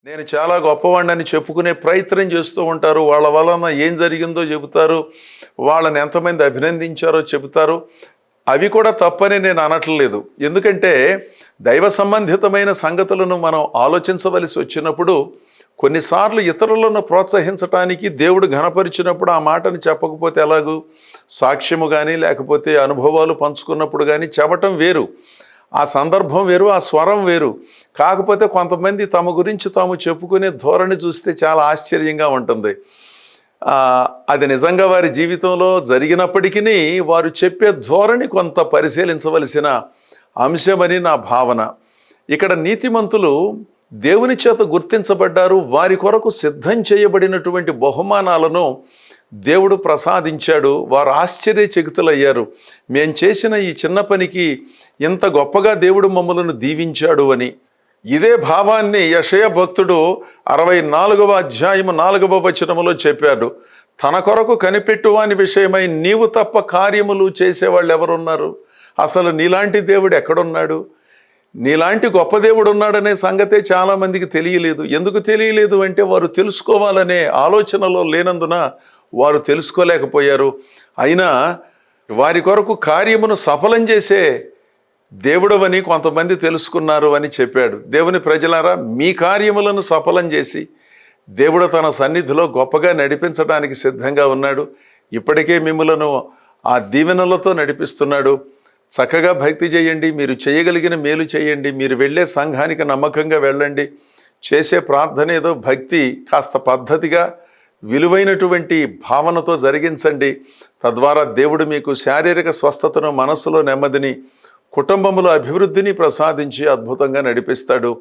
నేను చాలా గొప్పవాడిని చెప్పుకునే ప్రయత్నం చేస్తూ ఉంటారు. వాళ్ళ వలన ఏం జరిగిందో చెబుతారు, వాళ్ళని ఎంతమంది అభినందించారో చెబుతారు. అవి కూడా తప్పని నేను అనట్లేదు. ఎందుకంటే దైవ సంబంధితమైన సంగతులను మనం ఆలోచించవలసి వచ్చినప్పుడు కొన్నిసార్లు ఇతరులను ప్రోత్సహించటానికి దేవుడు ఘనపరిచినప్పుడు ఆ మాటను చెప్పకపోతే ఎలాగూ? సాక్ష్యము కానీ లేకపోతే అనుభవాలు పంచుకున్నప్పుడు కానీ చెప్పటం వేరు, ఆ సందర్భం వేరు, ఆ స్వరం వేరు. కాకపోతే కొంతమంది తమ గురించి తాము చెప్పుకునే ధోరణి చూస్తే చాలా ఆశ్చర్యంగా ఉంటుంది. అది నిజంగా వారి జీవితంలో జరిగినప్పటికీ వారు చెప్పే ధోరణి కొంత పరిశీలించవలసిన అంశమని నా భావన. ఇక్కడ నీతిమంతులు దేవుని చేత గుర్తించబడ్డారు. వారి కొరకు సిద్ధం చేయబడినటువంటి బహుమానాలను దేవుడు ప్రసాదించాడు. వారు ఆశ్చర్యచకితులయ్యారు. మేం చేసిన ఈ చిన్న పనికి ఇంత గొప్పగా దేవుడు మమ్మలను దీవించాడు అని. ఇదే భావాన్ని యెషయా భక్తుడు 64వ అధ్యాయము 4వ వచనములో చెప్పాడు. తన కొరకు కనిపెట్టువాని విషయమై నీవు తప్ప కార్యములు చేసేవాళ్ళు ఎవరున్నారు? అసలు నీలాంటి దేవుడు ఎక్కడున్నాడు? నీలాంటి గొప్ప దేవుడు ఉన్నాడనే సంగతే చాలామందికి తెలియలేదు. ఎందుకు తెలియలేదు అంటే వారు తెలుసుకోవాలనే ఆలోచనలో లేనందున వారు తెలుసుకోలేకపోయారు. అయినా వారి కొరకు కార్యమును సఫలం చేసే దేవుడవని కొంతమంది తెలుసుకున్నారు అని చెప్పాడు. దేవుని ప్రజలారా, మీ కార్యములను సఫలం చేసి దేవుడు తన సన్నిధిలో గొప్పగా నడిపించడానికి సిద్ధంగా ఉన్నాడు. ఇప్పటికే మిమ్మలను ఆ దీవెనలతో నడిపిస్తున్నాడు. చక్కగా భక్తి చేయండి, మీరు చేయగలిగిన మేలు చేయండి, మీరు వెళ్ళే సంఘానికి నమ్మకంగా వెళ్ళండి. చేసే ప్రార్థన ఏదో భక్తి కాస్త పద్ధతిగా విలువైనటువంటి భావనతో జరిగించండి. తద్వారా దేవుడు మీకు శారీరక స్వస్థతను, మనస్సులో నెమ్మదిని, కుటుంబములో అభివృద్ధిని ప్రసాదించి అద్భుతంగా నడిపిస్తాడు.